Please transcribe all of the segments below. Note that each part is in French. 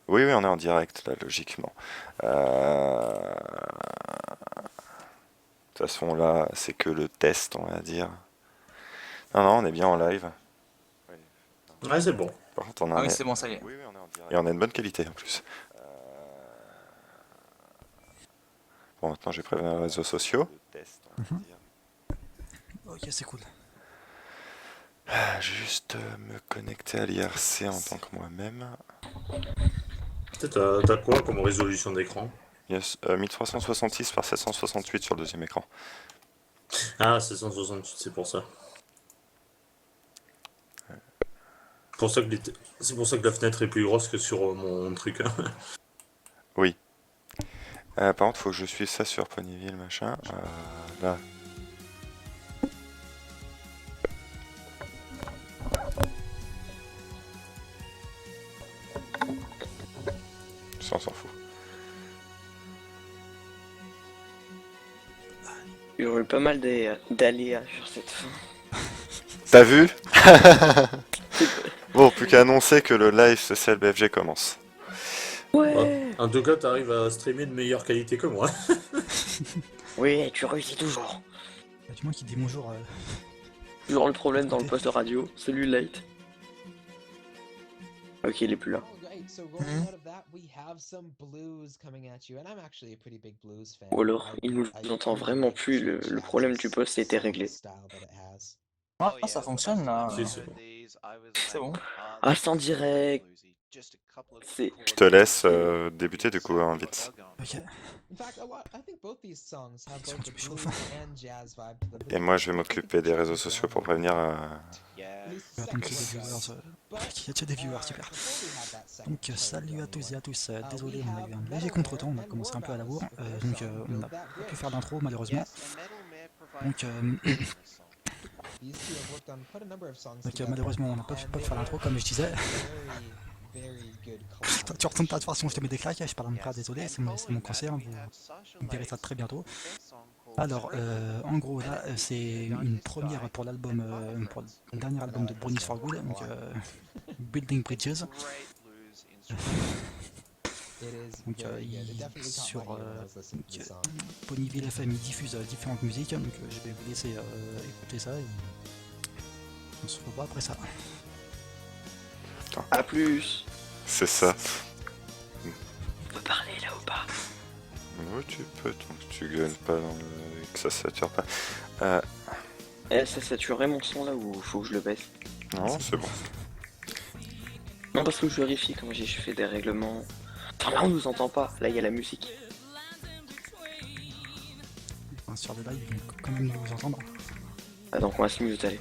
Oui, oui, on est en direct là, logiquement. De toute façon, là, c'est que le test, on va dire. Non, non, on est bien en live. Oui. Ouais, c'est bon. Par contre, on a Ah un... oui, c'est bon, ça y est. Oui, oui, on est en direct. Et on a une bonne qualité en plus. Bon, maintenant, je vais prévenir les réseaux sociaux. Le test, on va Mhm. dire. Ok, c'est cool. Juste me connecter à l'IRC en tant que moi-même. T'as quoi comme résolution d'écran? Yes, 1366 par 768 sur le deuxième écran. Ah, 768, c'est pour ça. Pour ça que c'est pour ça que la fenêtre est plus grosse que sur mon truc, hein. Oui. Par contre, faut que je suive ça sur Ponyville, machin. Là. Ça, on s'en fout. Il y aurait eu pas mal d'aléas sur cette fin. T'as vu? Bon, plus qu'à annoncer que le live social BFG commence. Ouais. En tout cas, t'arrives à streamer de meilleure qualité que moi. Oui, tu réussis toujours. Bah, du moins qu'il dit bonjour. Toujours le problème dans le Côté. poste radio. Salut Light. Ok, il est plus là. Alright, so going out of that, we have some blues coming at you, and I'm actually a pretty big blues fan. Ou alors, il nous I entend really vraiment like plus. Le Jazzy's problème du poste a été song réglé. style that it has. Ah, ça fonctionne là. Si, c'est bon. C'est bon. Ah, c'est en direct. C'est... Je te laisse débuter du coup, hein, vite. Ok. In fact, I think both these songs have Ils sont both the plus blues chauffants. and jazz vibe to them. Et moi, je vais m'occuper des réseaux sociaux pour prévenir. Attends qu'il y ait des viewers. Qu'il y a déjà des viewers, super. Donc salut à tous et à tous. Désolé, on a eu un léger contretemps. On a commencé un peu à la bourre. Donc on n'a pas pu faire d'intro malheureusement. Donc, malheureusement on n'a pas pu faire l'intro comme je disais. Tu retournes pas de toute façon, je te mets des claques, je parle en plat, désolé, c'est mon cancer, vous verrez ça très bientôt. Alors, en gros, là, c'est une première pour l'album, pour le dernier album de Brownies for Good, donc Building Bridges. Donc, sur Ponyville FM, il diffuse différentes musiques, donc je vais vous laisser écouter ça et on se revoit après ça. A plus. C'est ça. On peut parler là ou pas? Oui, tu peux, tant que tu gueules pas dans le... et que ça sature pas. Eh, ça saturait mon son là ou faut que je le baisse? Non, c'est bon. Non, parce que je vérifie quand j'ai fait des règlements. Enfin, là on nous entend pas, là il y a la musique. Enfin, sur le live, ils vont quand même nous entendre. Ah, donc on va se mute, allez.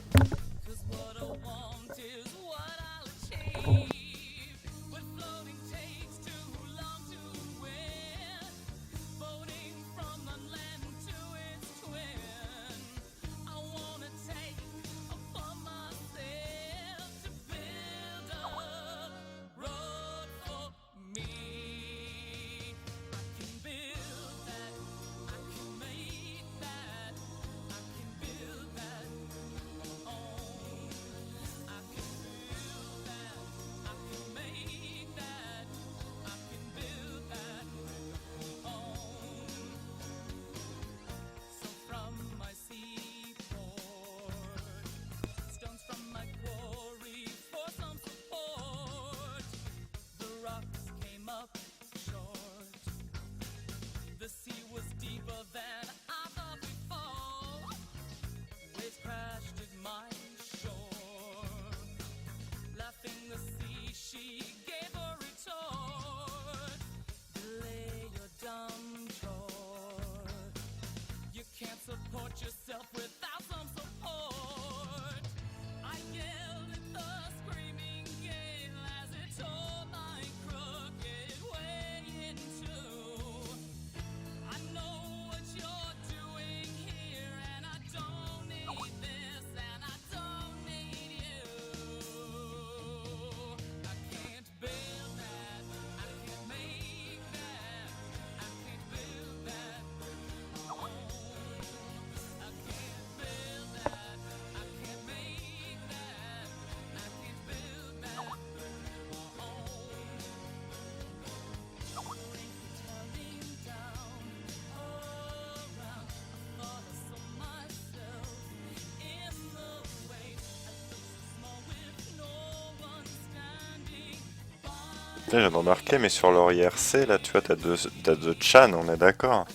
Là, j'ai remarqué, mais sur leur IRC, là, tu vois, t'as deux Chan, on est d'accord.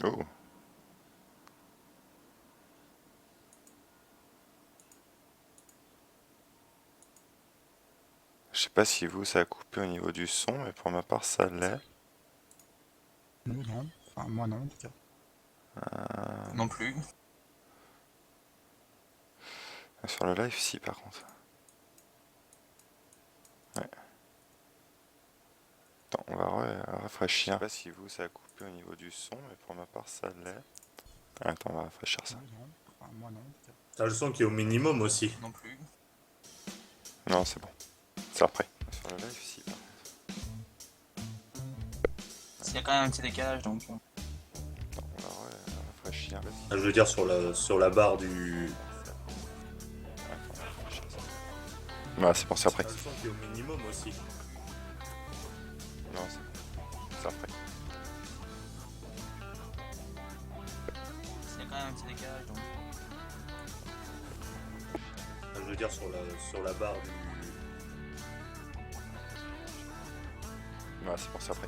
Oh. Je sais pas si vous, ça a coupé au niveau du son, mais pour ma part, ça l'est. Nous, non. Enfin, moi, non, en tout cas. Non plus. Sur le live, si, par contre. Ouais. Attends, on va rafraîchir. Je sais pas si vous, ça a coupé au niveau du son, mais pour ma part, ça l'est. Attends, on va rafraîchir ça. Nous, non. Enfin, moi, non, en tout cas. T'as le son qui est au minimum aussi. Non plus. Non, c'est bon. C'est après. Sur le live, si, par contre. Il y a quand même un petit décalage donc. Attends, on va rafraîchir. Je veux dire sur la barre du. Attends, on va rafraîchir ça. Ouais, c'est bon, c'est après. T'as le son qui est au minimum aussi. Non, c'est bon. C'est après. Il y a quand même un petit décalage donc. Je veux dire sur la barre du. Ouais, c'est bon, c'est après.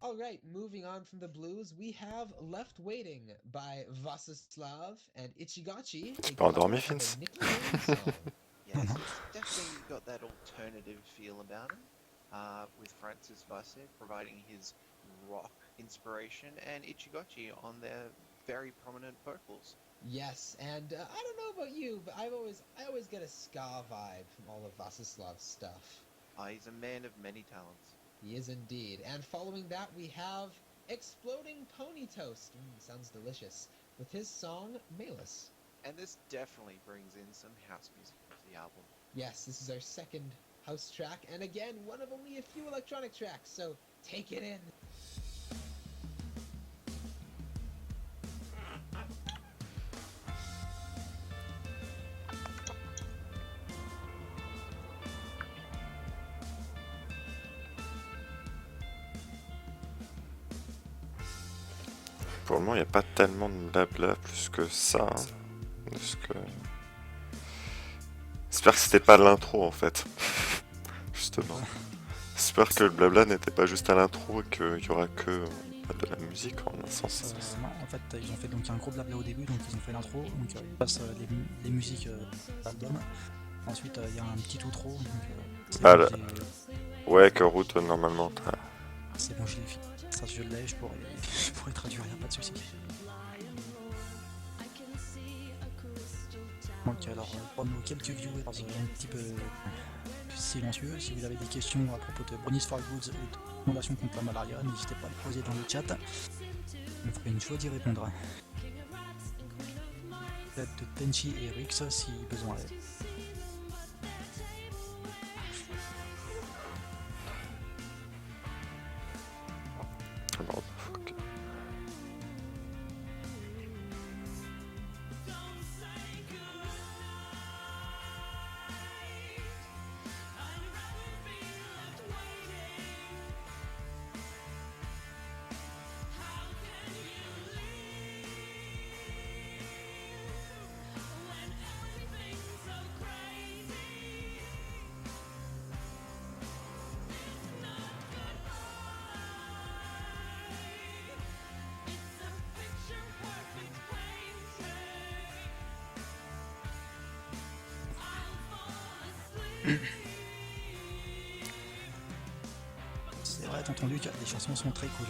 All right, moving on from the blues, we have Left Waiting by Vassislav and Ichigachi. T'es a pas endormi, cover of a Vince? Nick Cave song. Yes, no. it's definitely got that alternative feel about him, with Francis Vasse providing his rock inspiration and Ichigachi on their very prominent vocals. Yes, and I don't know about you, but I always get a ska vibe from all of Vassislav's stuff. He's a man of many talents. He is indeed. And following that, we have Exploding Pony Toast. Sounds delicious. With his song Malus. And this definitely brings in some house music into the album. Yes, this is our second house track, and again, one of only a few electronic tracks, so take it in. Pour le moment, il n'y a pas tellement de blabla plus que ça. Hein. Parce que... J'espère que c'était pas l'intro en fait. Justement. J'espère que le blabla n'était pas juste à l'intro et qu'il y aura que de la musique en un sens. Non, en fait, ils ont fait donc un gros blabla au début, donc ils ont fait l'intro, donc ils passent les musiques de l'album. Ensuite, il y a un petit outro, donc c'est Ah, bon, là. Ouais, que route normalement. c'est bon, je l'ai fait. Ça, je l'ai, je pourrais traduire, il n'y a pas de souci. Donc, alors, pour nos quelques viewers un petit peu silencieux, si vous avez des questions à propos de bonus for goods ou de fondation contre la malaria, n'hésitez pas à les poser dans le chat. On ferait une joie d'y répondre. Peut-être de Tenchi et Rix si besoin est. Bon, ok. C'est vrai, tonton Luc, les chansons sont très cool.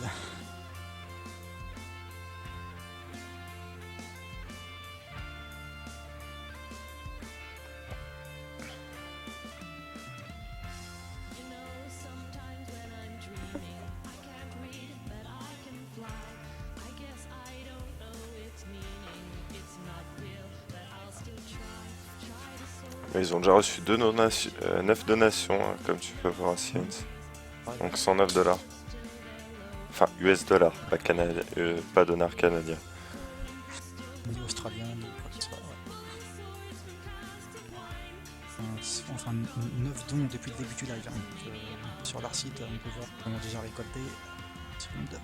Ils ont déjà reçu 9 donations, hein, comme tu peux voir à Science. Donc 109 $. Enfin, US $, pas dollars canadiens. Ni australien, ni quoi que ce soit. Ouais. Enfin, 9 dons depuis le début du live. Hein. Donc, sur leur site, on peut voir qu'on a déjà récolté. Seconde.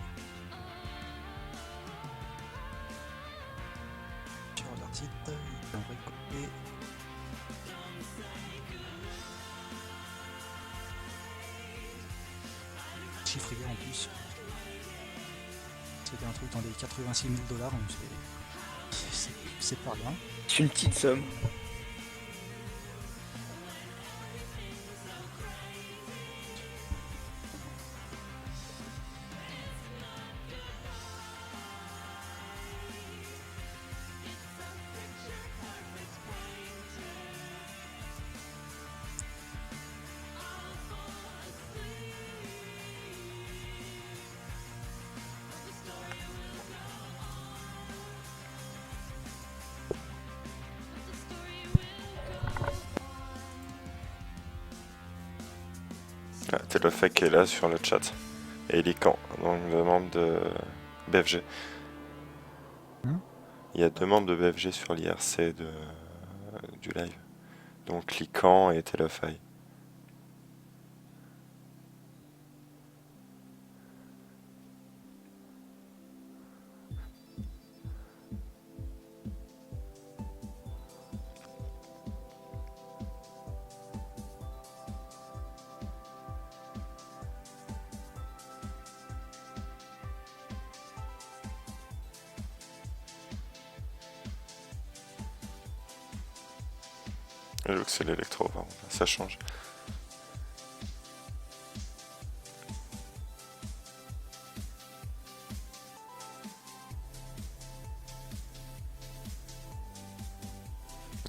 Sur leur site, ils ont récolté. Chiffré en plus. C'était un truc dans les 86 000 $, donc c'est pas bien. C'est une petite somme. Ah, Telefake est là sur le chat. Et Lican, donc le membre de BFG. Il y a 2 membres de BFG sur l'IRC du live. Donc Lican et Telefake. J'avoue que c'est l'électro, par contre, ça change.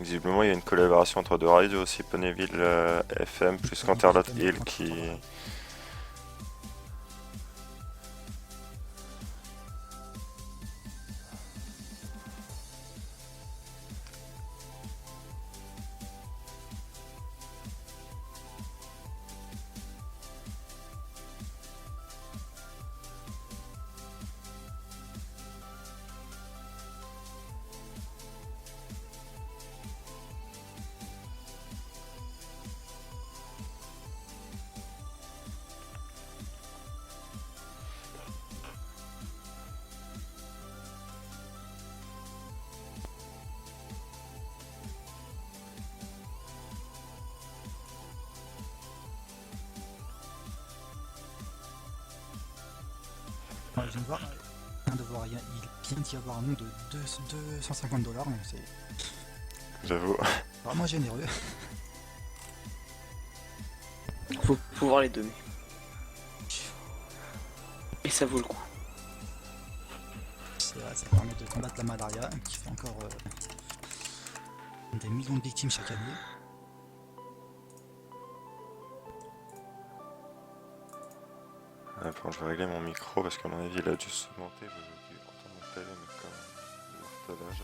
Visiblement, il y a une collaboration entre deux radios aussi, Ponyville FM plus Canterlot Hill qui... Ouais, je viens de voir, il vient d'y avoir un nom de 250 $, donc c'est J'avoue. vraiment généreux. Faut voir les deux. Et ça vaut le coup. Ça permet de combattre la malaria, qui fait encore des millions de victimes chaque année. Bon, je vais régler mon micro parce qu'à mon avis il a dû se monter, vous avez dû entendre mon télé, mais comme martelage.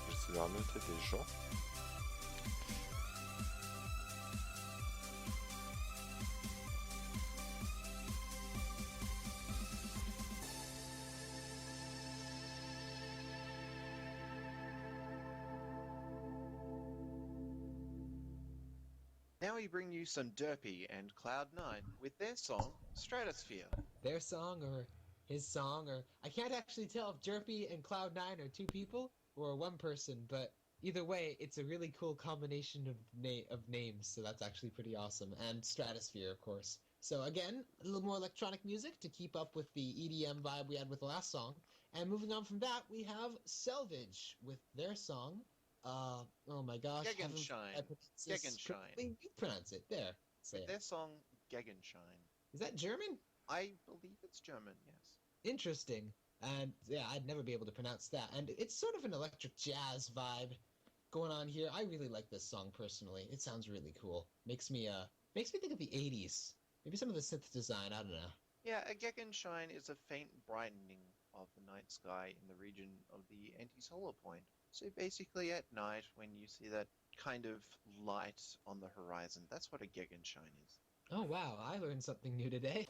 J'essaie de renoter des gens. Now we bring you some Derpy and Cloud9 with their song Stratosphere. Their song or his song, or I can't actually tell if Jerpy and Cloud9 are two people or one person, but either way, it's a really cool combination of names, so that's actually pretty awesome. And Stratosphere, of course. So again, a little more electronic music to keep up with the EDM vibe we had with the last song. And moving on from that, we have Selvage with their song. Oh my gosh. Gegenshine. Gegenshine. You pronounce it. There. Say With it. their song Gegenshine. Is that German? I believe it's German, yes. Interesting. And yeah, I'd never be able to pronounce that. And it's sort of an electric jazz vibe going on here. I really like this song personally. It sounds really cool. Makes me think of the 80s. Maybe some of the synth design, I don't know. Yeah, a Gegenshine is a faint brightening of the night sky in the region of the anti-solar point. So basically at night when you see that kind of light on the horizon, that's what a Gegenshine is. Oh wow, I learned something new today.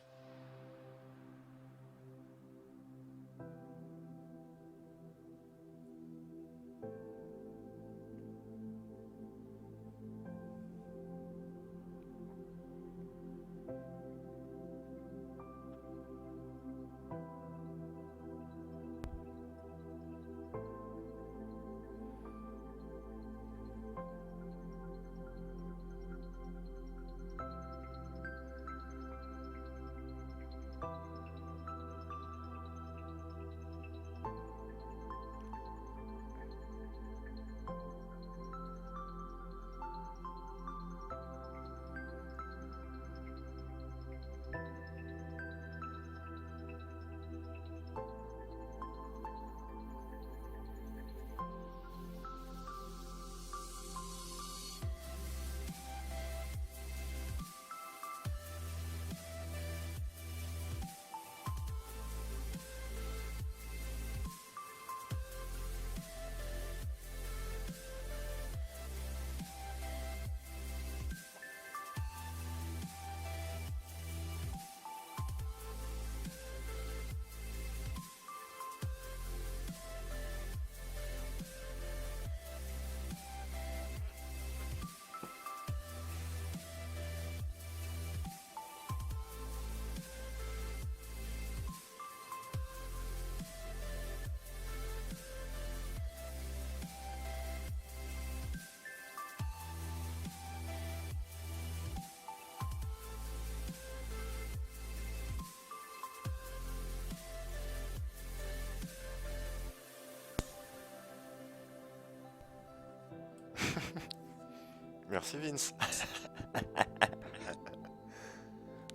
Merci Vince.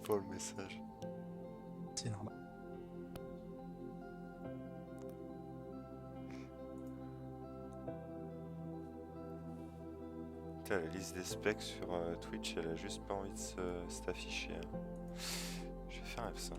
Pour le message. C'est normal. Putain, la liste des specs sur Twitch, elle a juste pas envie de s'afficher. Hein. Je vais faire F5.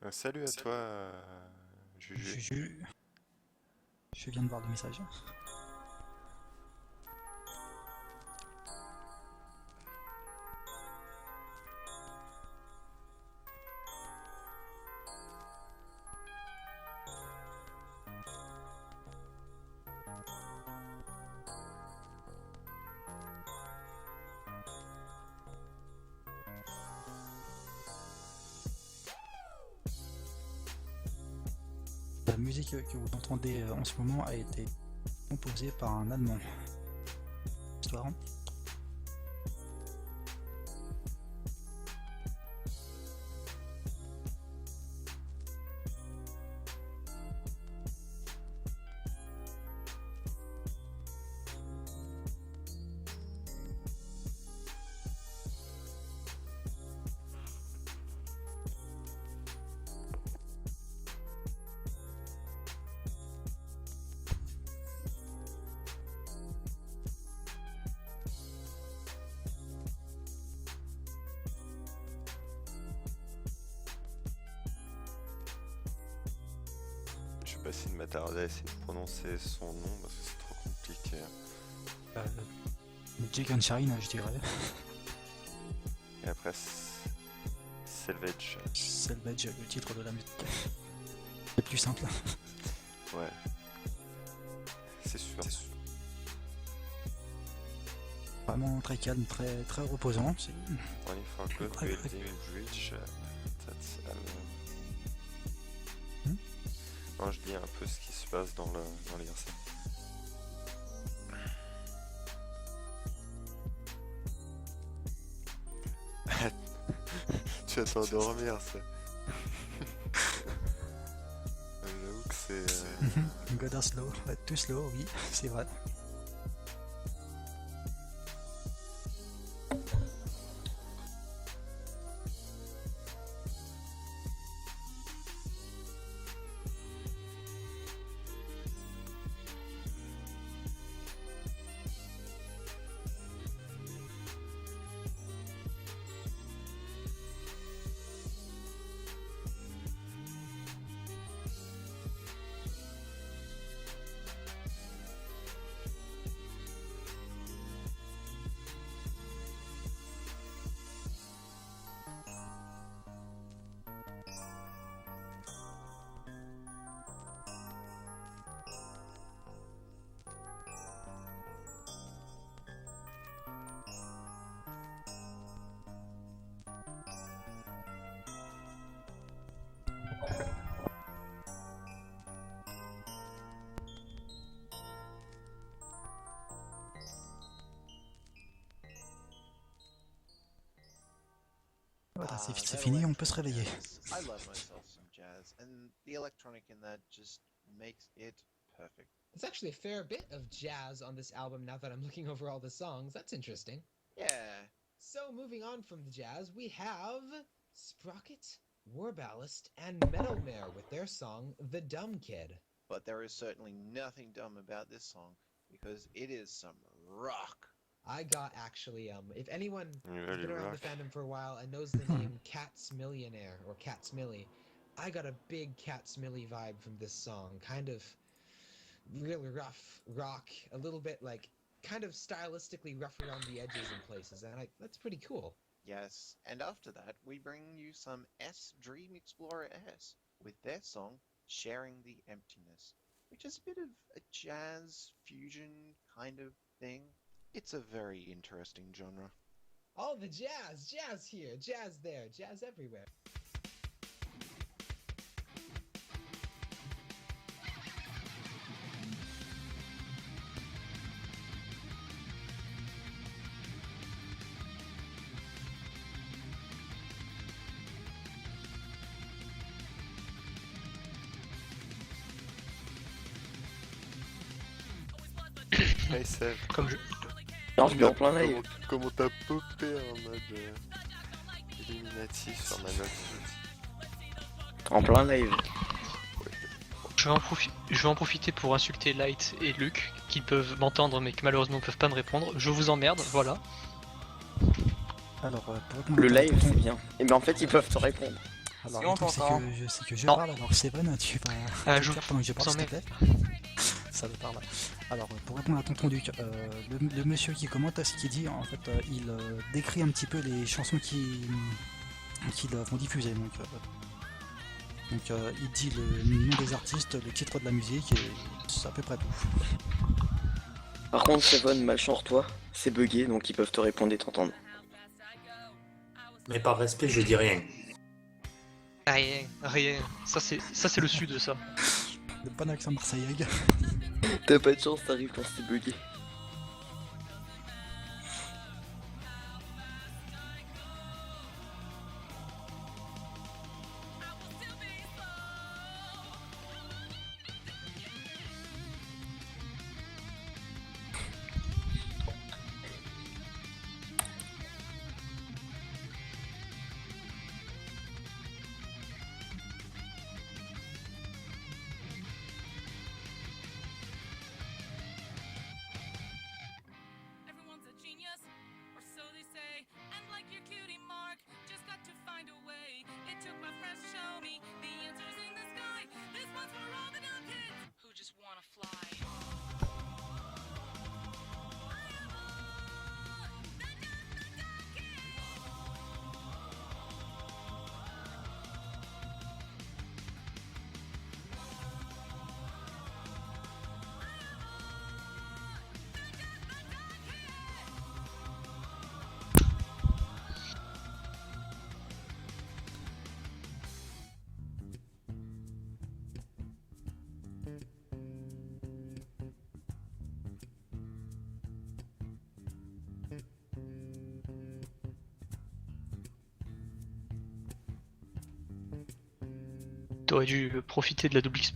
Salut à toi, Juju. Juju. Je viens de voir le message. La musique que vous entendez en ce moment a été composée par un Allemand. Histoire. Je sais pas s'il m'attarde à essayer de prononcer son nom parce que c'est trop compliqué. Jake Shine, je dirais. Et après, Selvage. Selvage, le titre de la musique. C'est plus simple. Ouais. C'est sûr. Vraiment très calme, très reposant. C'est... Only for good building bridge. That's Non, je dis un peu ce qui se passe dans l'IRC. Tu vas t'endormir, ça. J'avoue que c'est... God slow, too slow, oui, c'est vrai. voilà, c'est that fini, on peut se electronic réveiller. jazz. I love myself some jazz, and the electronic in that just makes it perfect. There's actually a fair bit of jazz on this album now that I'm looking over all the songs. That's interesting. Yeah, So, moving on from the jazz, we have Sprocket, Warballast, and Metal Mare with their song The Dumb Kid. but there is certainly nothing dumb about this song because it is some rock. I got actually, if anyone has Nouvelle been around rock. the fandom for a while and knows the name Cat's Millionaire or Cat's Millie, I got a big Cat's Millie vibe from this song. Kind of really rough rock, a little bit like kind of stylistically rough around the edges in places, and that's pretty cool. Yes, and after that, we bring you some S Dream Explorer S with their song Sharing the Emptiness, which is a bit of a jazz fusion kind of thing. It's a very interesting genre. All the jazz, jazz here, jazz there, jazz everywhere. Hey Seb, Comme je... Non, je suis en plein live. comment t'as popé en mode Illuminati sur ma note? En plein live. je vais en profiter pour insulter Light et Luc, qui peuvent m'entendre mais qui malheureusement ne peuvent pas me répondre. Je vous emmerde, voilà. Alors, pour répondre Le à ta live, question- c'est bien. Et ben en fait, ils peuvent te répondre. Alors, Si le on truc, c'est t'entend. que je Non. parle, alors Seven, tu vas Je faire pendant que je parle, vous s'il te plaît. Ça me parle. Alors, pour répondre à tonton Luc, le monsieur qui commente, ce qu'il dit, en fait, il décrit un petit peu les chansons qu'ils vont diffuser. Donc, il dit le nom des artistes, le titre de la musique, et c'est à peu près tout. Par contre, Seven, malchance-toi, c'est bugué, donc ils peuvent te répondre et t'entendre. Mais par respect, je dis rien. Rien, rien. Ça c'est le sud, ça. Le bon accent marseillais. T'as pas de chance, t'arrives quand c'est bugué. Everyone's a genius, or so they say. And like your cutie mark, just got to find a way. It took my friends to show me the answers in the sky. This one's for all the dumb kids who just wanna fly. T'aurais dû profiter de la double XP.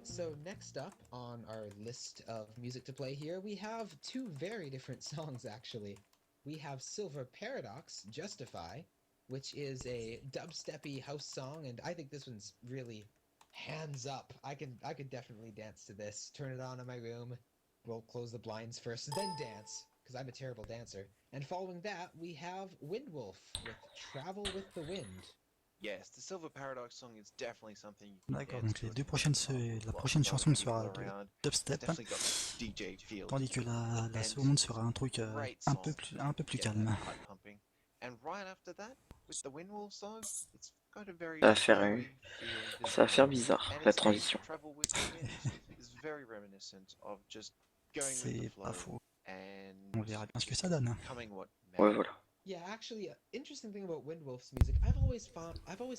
Alright, so next up on our list of music to play here, we have two very different songs actually. We have Silver Paradox, Justify, which is a dubsteppy house song, and I think this one's really hands up. I could definitely dance to this. Turn it on in my room. We'll close the blinds first, then dance, because I'm a terrible dancer. And following that, we have Windwolf with Travel with the Wind. Yes, the Silver Paradox song is definitely something you can D'accord, dance donc to les at deux the prochaines, club. la Lots prochaine of other chanson people sera de around. It's dubstep, definitely got DJ feel to tandis it. que la And seconde sera un truc great un song peu plus to get calme. that heart pumping. And right after that, with the Windwolf song, it's got a very Ça va faire, flowy feel ça va faire to it. bizarre, And la its name, transition. Travel with the Wind, is very reminiscent of just going with the C'est pas flow faux. and On verra bien ce que ça donne. becoming what Ouais, voilà. Yeah, actually, interesting thing about Windwolf's music, I've always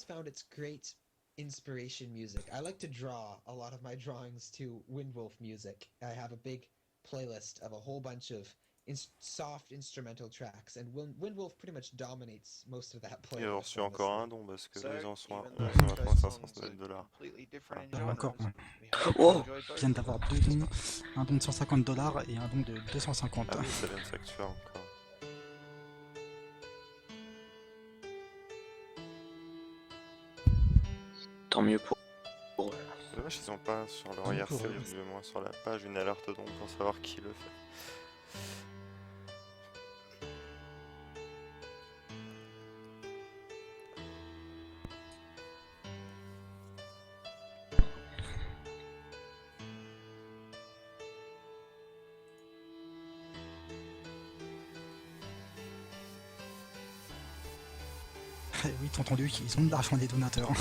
found it's great inspiration music. I like to draw a lot of my drawings to Windwolf music. I have a big playlist of a whole bunch of soft instrumental tracks, and Windwolf pretty much dominates most of that Il a playlist. reçu encore honestly. un don parce que So, là ils en sont à even though 11, on va both prendre songs are 509 $. completely different in Ah, genres, encore un. we hope you Oh, enjoy both Je viens of d'avoir them. deux dons, un don de $150 et un don de 250. Ah oui, ça vient de s'actuer encore. Tant mieux pour eux. C'est dommage qu'ils ont pas sur leur Ah, IRC, pour eux. ou du moins sur la page, une alerte don pour savoir qui le fait. Oui, t'as entendu qu'ils ont de l'argent des donateurs.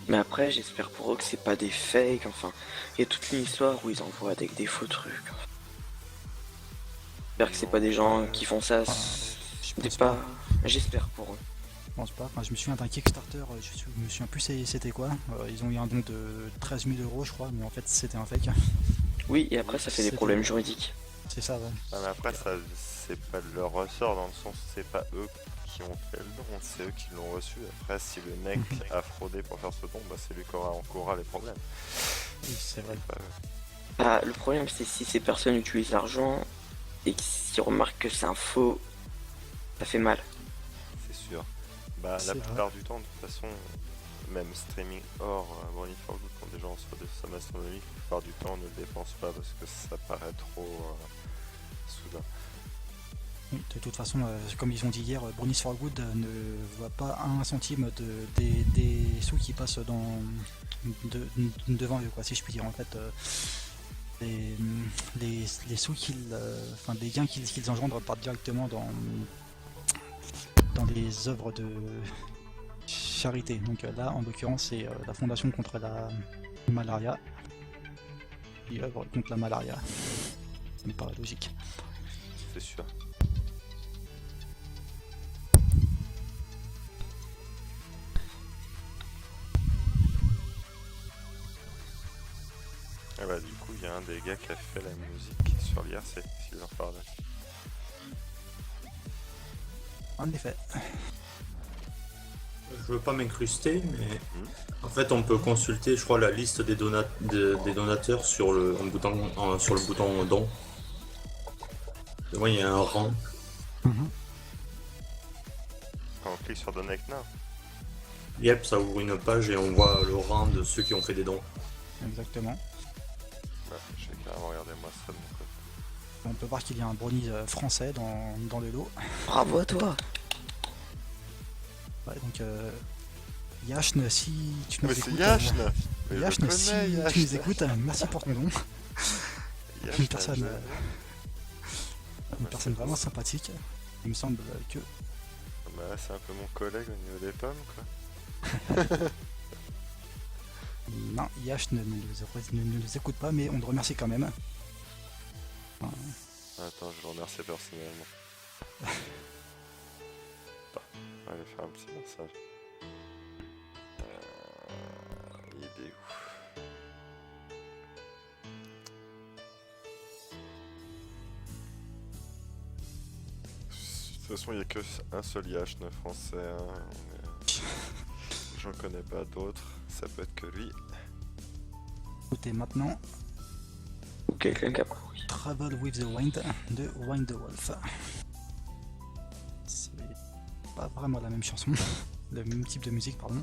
Mais après, j'espère pour eux que c'est pas des fakes, enfin. Il y a toute une histoire où ils envoient des faux trucs. J'espère que c'est pas des gens qui font ça. Je Des pense pas. J'espère pour eux. Je pense pas. Enfin, je me souviens d'un Kickstarter, je me souviens plus c'était quoi. Ils ont eu un don de 13 000 €, je crois, mais en fait c'était un fake. Oui, et après, ça fait des C'était- problèmes juridiques. C'est ça, ouais. Ah, mais après, ça, c'est pas de leur ressort dans le sens où c'est pas eux qui ont fait le don, c'est eux qui l'ont reçu. Après, si le mec a fraudé pour faire ce don, bah, c'est lui qui aura les problèmes. Oui, c'est vrai. Pas eux. Ah, le problème, c'est si ces personnes utilisent l'argent et qu'ils remarquent que c'est un faux, ça fait mal. C'est sûr. Bah, C'est la vrai. plupart du temps, de toute façon, même streaming hors Brony for Good, quand des gens reçoivent des sommes astronomiques, la plupart du temps, on ne le dépense pas parce que ça paraît trop soudain. Oui, de toute façon, comme ils ont dit hier, Brownies for Good ne voit pas un centime des sous qui passent devant eux, quoi, si je puis dire. En fait, les sous enfin, les gains qu'ils engendrent partent directement dans les œuvres de charité. Donc là, en l'occurrence, c'est la Fondation contre la malaria qui œuvre contre la malaria. Ça me paraît logique. C'est sûr. Et bah du coup il y a un des gars qui a fait la musique sur l'IRC, Silver Paradox. En effet. Je veux pas m'incruster, mais en fait, on peut consulter, je crois, la liste des donateurs sur le bouton don. Et moi, il y a un rang. Quand on clique sur Donate Now, Yep, ça ouvre une page et on voit le rang de ceux qui ont fait des dons. Exactement. bah, je vais carrément regarder moi ça de mon côté. On peut voir qu'il y a un brownie français dans le lot. Bravo à toi. Ouais, donc Yashn, si tu nous Mais c'est écoutes, Yashn Mais je Yashn, connais si Yashn. tu nous écoutes, merci pour ton don. Yashn, Une personne, je- une personne vraiment sympathique. Il me semble que Bah c'est un peu mon collègue au niveau des pommes quoi. non, Yashn ne nous écoute pas, mais on le remercie quand même. Attends, je le remercie personnellement. Attends, on va lui faire un petit message. Il est où? De toute façon, il n'y a que un seul Yashn français. Hein. J'en connais pas d'autres, ça peut être que lui. Écoutez maintenant Ou quelqu'un qui a pas. Oui. Travel with the Wind de Wind the Wolf. C'est pas vraiment la même chanson, le même type de musique, pardon.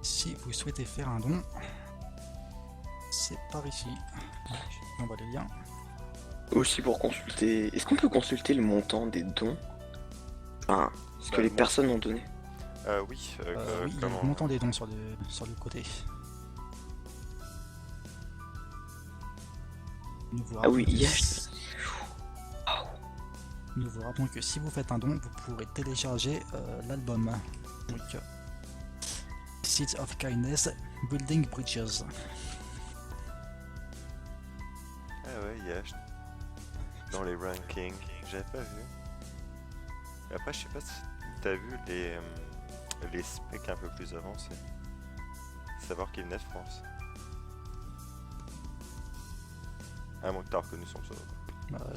Si vous souhaitez faire un don, c'est par ici. On voit les liens. Aussi pour consulter. Est-ce qu'on peut consulter le montant des dons? Enfin, ce que les personnes ont donné. Oui, Oui, il y a comment... le montant des dons sur le côté. Nous vous Ah oui, rappelons que yes. Nous vous rappelons que si vous faites un don, vous pourrez télécharger l'album. Donc, Seeds of Kindness, Building Bridges. Ah ouais, il y a dans les rankings, j'avais pas vu. Après, je sais pas si t'as vu les specs un peu plus avancés. Savoir qu'il venait de France. À moins que t'as reconnu son pseudo.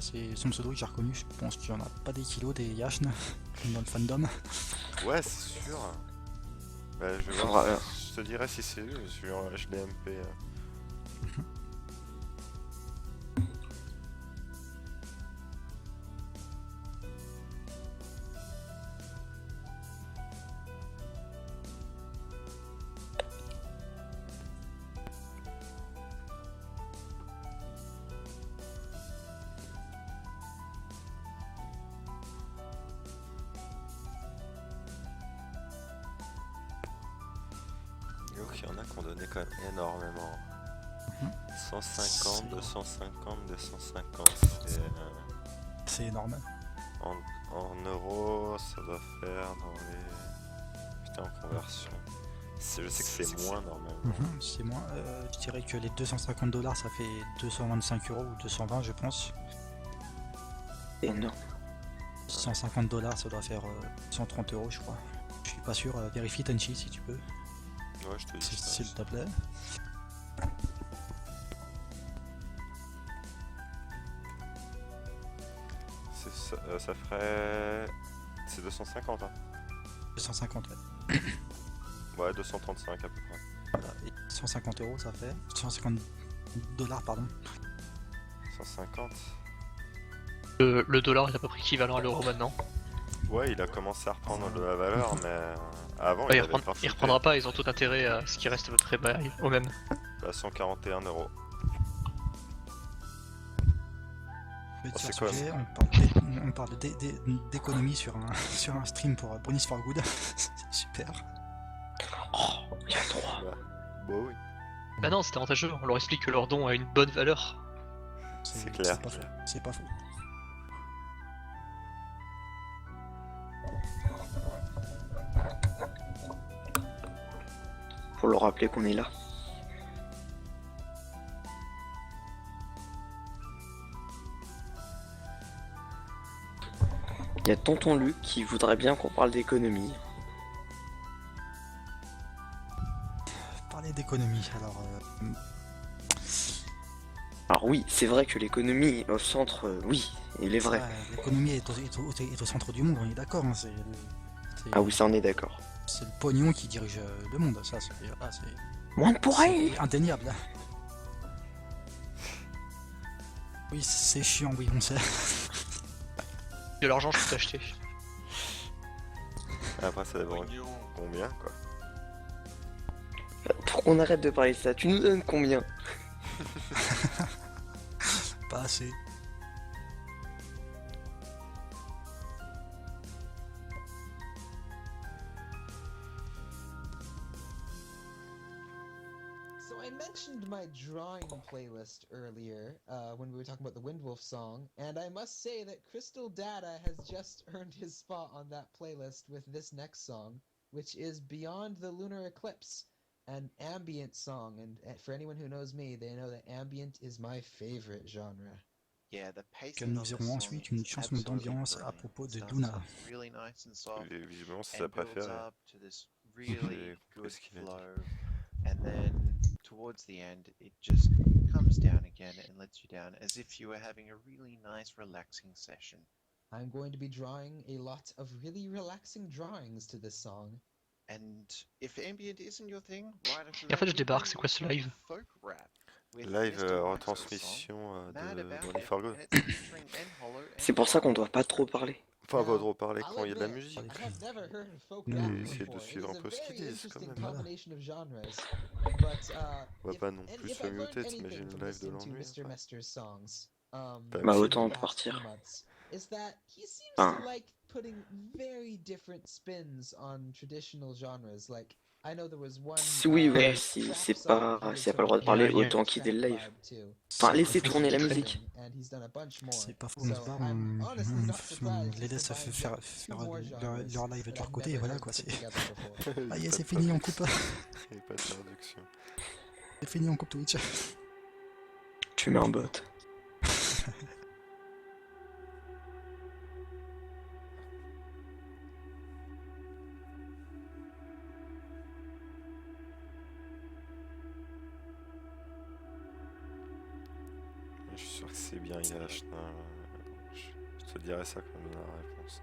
C'est son pseudo que j'ai reconnu, je pense qu'il n'y en a pas des kilos des Yashn dans le fandom. Ouais, c'est sûr. Bah, je vais voir, je te dirai si c'est lui, je l'ai MP. Il y en a qui ont donné quand même énormément. 150, 250, 250, c'est énorme. En euros, ça doit faire dans les... Putain, en conversion. Je sais que c'est moins normalement. C'est moins. Je dirais que les 250 $ ça fait 225 € ou 220 je pense. Énorme. 150 $ ça doit faire 130 € je crois. Je suis pas sûr, vérifie Tenchi si tu peux. Ouais, je te dis ça. S'il te plaît. Ça ferait... C'est 250 hein. 250 ouais. Ouais, 235 à peu près. Voilà, et 150 € ça fait... 150 $ pardon. 150. Le dollar est à peu près équivalent à l'euro maintenant. Ouais, il a commencé à reprendre de la valeur, mais avant Ouais, il avait il reprendra pas, ils ont tout intérêt à ce qui reste à peu près au même. Bah, 141 €. Petit c'est quoi, sujet, on parle d'économie sur un stream pour Bonus for Good. C'est super. Oh, il y a 3. Bah oui. Bah non, c'est avantageux, on leur explique que leur don a une bonne valeur. C'est clair. C'est pas faux. C'est pas faux. Pour leur rappeler qu'on est là. Il y a Tonton Luc qui voudrait bien qu'on parle d'économie. Parler d'économie, Alors oui, c'est vrai que l'économie au centre, oui, il est vrai. L'économie est au centre du monde, on est d'accord. Hein, Ah oui, ça on est d'accord. C'est le pognon qui dirige le monde, ça c'est Moins pour elle. indéniable. Oui, c'est chiant, oui, on sait. De l'argent, je peux t'acheter. Après, ça dépend combien quoi. Pour qu'on arrête de parler de ça, tu nous donnes combien? Pas assez. So I mentioned my drawing playlist earlier when we were talking about the Windwolf song, and I must say that Crystal Data has just earned his spot on that playlist with this next song, which is Beyond the Lunar Eclipse, an ambient song. And for anyone who knows me, they know that ambient is my favorite genre. Yeah, the Que pacing nous of this aurons song ensuite une is chanson absolutely d'ambiance à brilliant. propos It de starts Luna. off really nice and soft Visiblement, c'est and sa builds préférée. up to this really good qu'est-ce qu'il a dit? flow, and then towards the end it just comes down again and lets you down as if you were having a really nice relaxing session. I'm going to be drawing a lot of really relaxing drawings to this song. And if ambient isn't your thing, right after Et en fait, je that, we débarque, bring c'est quoi ce some live? folk rap with Live Mr. Micro's song, retransmission Mad de About Bonnie It, Fargo. and it's featuring N-Hollow and C'est pour ça qu'on Fargo. doit pas trop parler. Enfin, pas Now, trop parler I'll quand il y a de la admit, musique. I have never heard of folk Oui, rap essayez de before. It suivre is un peu ce a qu'ils very disent, quand interesting même. combination of genres. But On va if, pas non and plus if se I've learned muter, anything t'imagines from le live de listening to l'ennui. Mr. Mester's songs, Pas Bah possible. autant the past few partir. months, is that he seems Ah. to like putting very different spins on traditional genres. Like I know there was one. Oui, uh, ouais, si trap c'est song pas, he did s'il y a pas sort le droit of de parler, Il y a- autant quitter le trap live. vibe too. Enfin, C'est laissez pas faux. tourner la très musique. And he's done a bunch more. C'est pas faux, So mais c'est pas, I'm honestly not surprised les to laisse find faire, yet faire two more leur genres live de that leur I've côté, et never voilà heard quoi. put C'est... together before. Il y a Ah pas yes, de c'est fini, on coupe. Il n'y a pas de traduction. C'est fini, on coupe Twitch. Tu mets un bot. Je suis sûr que c'est bien Yash. Je te dirai ça quand même dans la réponse.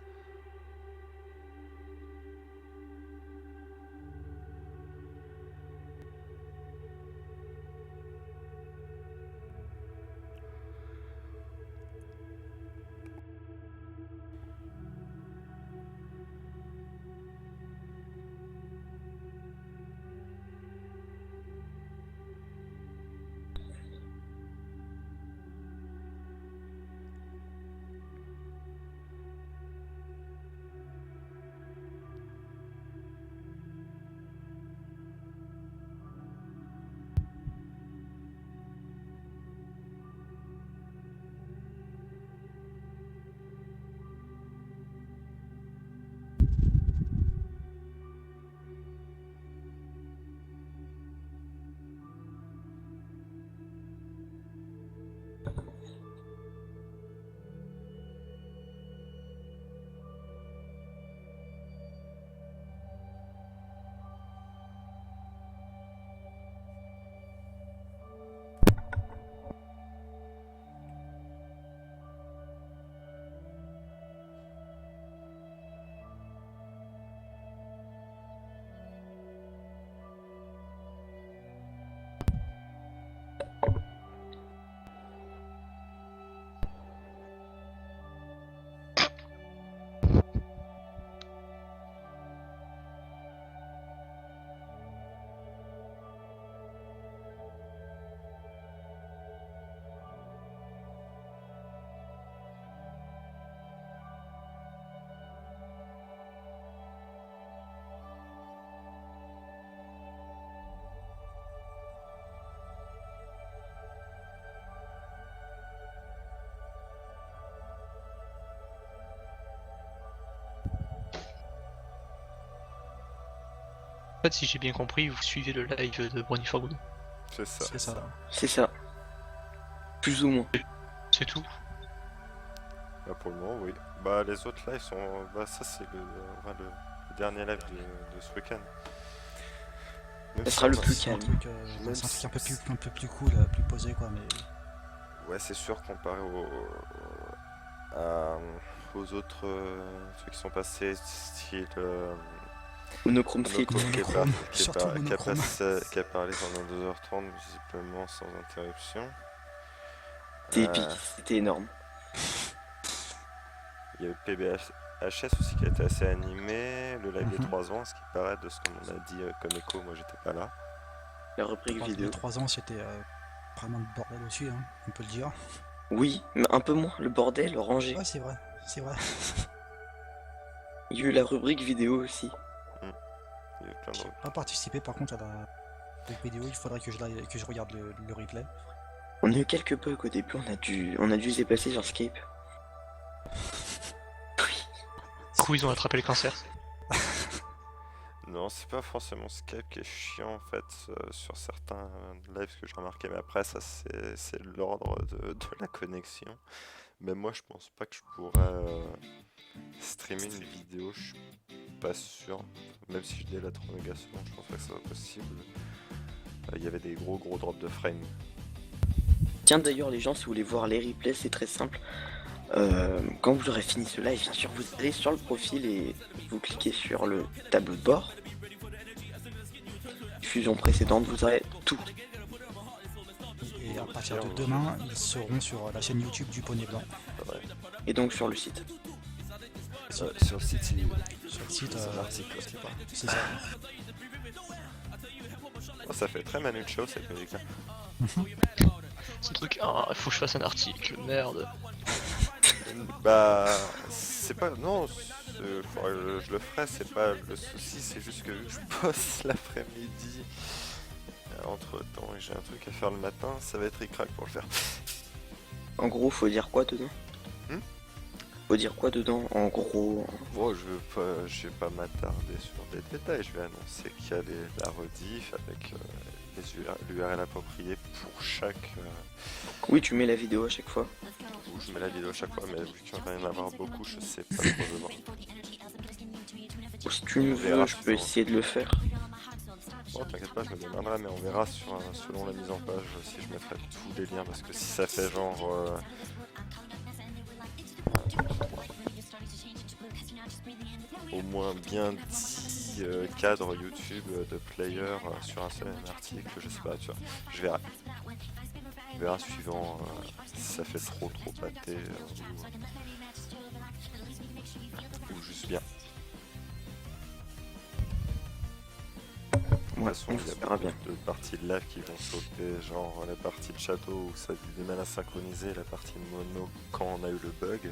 En fait, si j'ai bien compris, vous suivez le live de Bonnie Fargo. C'est ça. C'est ça. C'est ça. Plus ou moins. C'est tout. Bah, pour le moment, oui. Bah, les autres lives sont. Bah, ça, c'est le dernier live de ce week-end. Même Ça si sera le on a- plus C'est un calme. truc, Même c'est un si- truc un peu plus cool, plus posé quoi. Mais Ouais, c'est sûr, comparé aux autres trucs qui sont passés, style. Monochrome Street. Monochrome, surtout Monochrome. Qui a parlé pendant 2h30, visiblement sans interruption. C'était épique, c'était énorme. Il y a eu PBHS aussi qui a été assez animé, le live des Mhm. 3 ans, ce qui paraît de ce qu'on a dit comme écho, moi j'étais pas là. La rubrique Il y vidéo. a 3 ans, c'était vraiment le bordel aussi, hein, on peut le dire. Oui, mais un peu moins. Le bordel, rangé. Ouais, c'est vrai, c'est vrai. Il y a eu la rubrique vidéo aussi. Il y a eu plein d'autres. Pas participer par contre à la vidéo, il faudrait que je regarde le replay. On a eu quelques bugs au début, on a dû se déplacer sur Skype. Du coup, ils ont attrapé le cancer. Non, c'est pas forcément Skype qui est chiant en fait sur certains lives que j'ai remarqué, mais après ça c'est l'ordre de la connexion. Mais moi je pense pas que je pourrais streamer une vidéo, je suis pas sûr. Même si je dis la 3 mégas secondes, je pense pas que ça soit possible. Il y avait des gros drops de frame. Tiens d'ailleurs les gens, si vous voulez voir les replays, c'est très simple. Quand vous aurez fini ce live, bien sûr, vous allez sur le profil et vous cliquez sur le tableau de bord. Diffusion précédente, vous aurez tout. Et à partir de demain, ils seront sur la chaîne YouTube du Poney Blanc. Ouais. Et donc sur le site. Sur le site, Sur le site, c'est un article aussi, pas. c'est ça. Oh, ça fait très Manu Chao cette musique là. Ce truc, ah, faut que je fasse un article, merde. Bah, c'est pas. Non, je le ferai, c'est pas le souci, c'est juste que je bosse l'après-midi. Entre temps, et j'ai un truc à faire le matin, ça va être ric-rac pour le faire. En gros, faut dire quoi dedans? Faut dire quoi dedans, en gros? Bon, je vais pas m'attarder sur des détails, je vais annoncer qu'il y a la rediff avec l'URL appropriée pour chaque. Oui, tu mets la vidéo à chaque fois. Où je mets la vidéo à chaque fois, mais vu qu'il va y en avoir beaucoup, je sais pas trop devant. Si tu me veux, je peux essayer de le faire. Bon, t'inquiète pas, je me demanderai, mais on verra selon la mise en page si je mettrai tous les liens, parce que si ça fait genre. Au moins bien 10 cadres YouTube de player sur un seul article, je sais pas, tu vois, je verrai. On verra suivant si ça fait trop pâté ou juste bien. De toute façon, il y a verra bien. beaucoup de parties de live qui vont sauter, genre la partie de château où ça a du mal à synchroniser, la partie de mono quand on a eu le bug,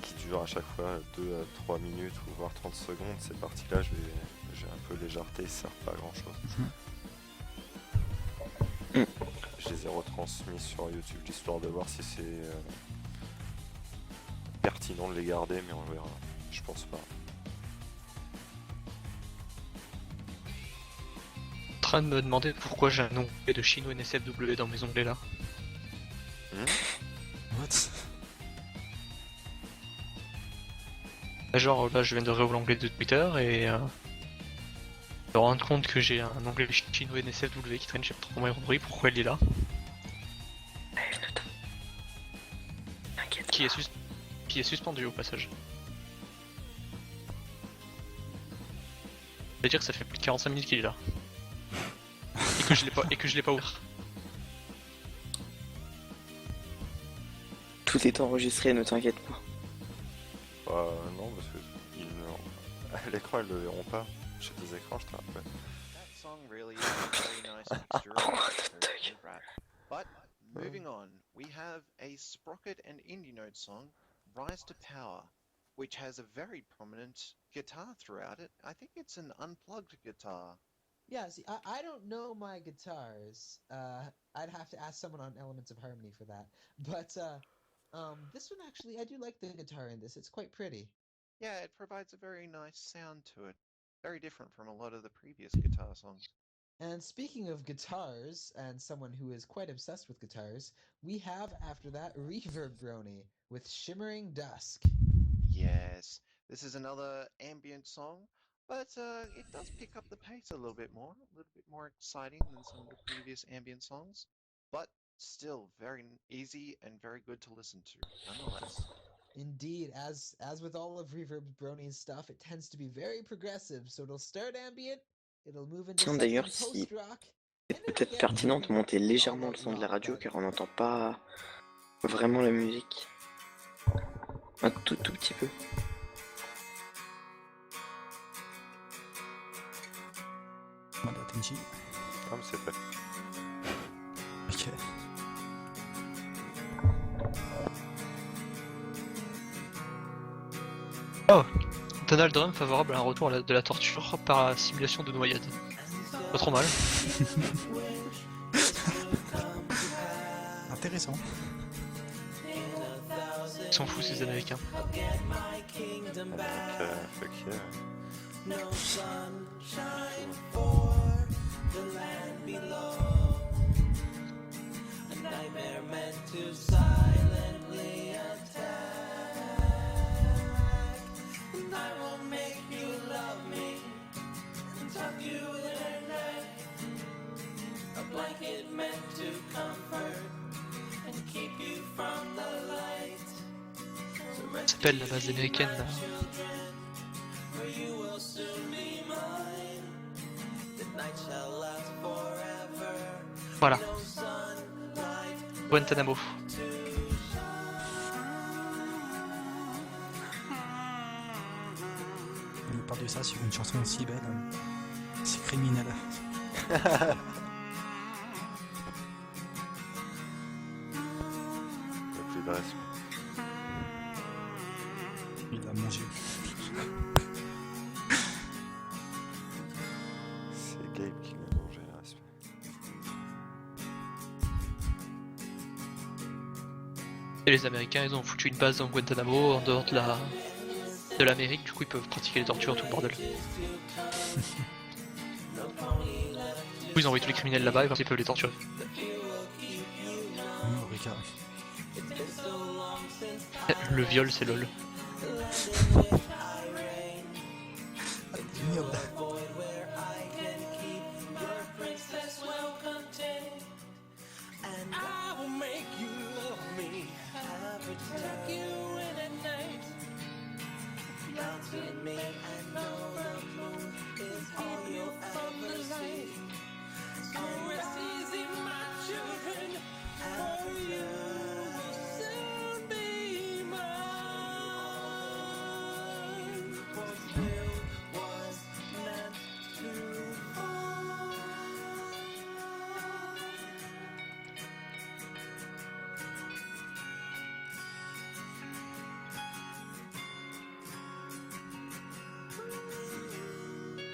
qui dure à chaque fois 2 à 3 minutes ou voire 30 secondes. Ces parties-là, j'ai un peu légèreté, ils servent pas à grand chose. Je les ai retransmis sur YouTube histoire de voir si c'est pertinent de les garder, mais on verra. Je pense pas. En train de me demander pourquoi j'ai un onglet de Chino NSFW dans mes onglets là. What? Genre là je viens de réouvrir l'onglet de Twitter et me rendre compte que j'ai un onglet Chino NSFW qui traîne, je sais pas trop comment il repris, pourquoi il est là. Qui est suspendu au passage. Ça veut dire que ça fait plus de 45 minutes qu'il est là. Et que je l'ai pas ouvert. Tout est enregistré, ne t'inquiète pas. Non, parce que à l'écran ils le verront pas. J'ai des écrans, je te rappelle. That song really is a very nice mixture of electro and rap. But moving on, we have a Sprocket and Indie Note song, Rise to Power, which has a very prominent guitar throughout it. I think it's an unplugged guitar. Yeah, see, I don't know my guitars. I'd have to ask someone on Elements of Harmony for that. But this one actually, I do like the guitar in this. It's quite pretty. Yeah, it provides a very nice sound to it. Very different from a lot of the previous guitar songs. And speaking of guitars, and someone who is quite obsessed with guitars, we have after that Reverb Brony with Shimmering Dusk. Yes, this is another ambient song, but it does pick up the pace a little bit more exciting than some of the previous ambient songs, but still very easy and very good to listen to, nonetheless. Indeed, as with all of Reverb Brony's stuff, it tends to be very progressive, so it'll start ambient, it'll move into Tiens, something d'ailleurs, si post-rock, c'est peut-être pertinent de monter légèrement le son de la radio car on n'entend pas vraiment la musique. Un tout petit peu. Voilà, Tenji. Ah, mais c'est fait. Ok. Oh, Donald Trump favorable à un retour de la torture par simulation de noyade. Pas trop mal. Intéressant. Ils sont fous ces Américains. Fuck yeah. Ça s'appelle la base américaine là. Voilà. Guantanamo. On nous parle de ça sur une chanson aussi belle. C'est criminel. Il y a plus de respect. Il a mangé. C'est Gabe qui m'a mangé le respect. Et les Américains, ils ont foutu une base dans Guantanamo en dehors de l'Amérique, du coup ils peuvent pratiquer les tortures, tout le bordel. Du coup, ils envoient tous les criminels là-bas et ils peuvent les torturer. Ricard. Le viol, c'est lol. Merde.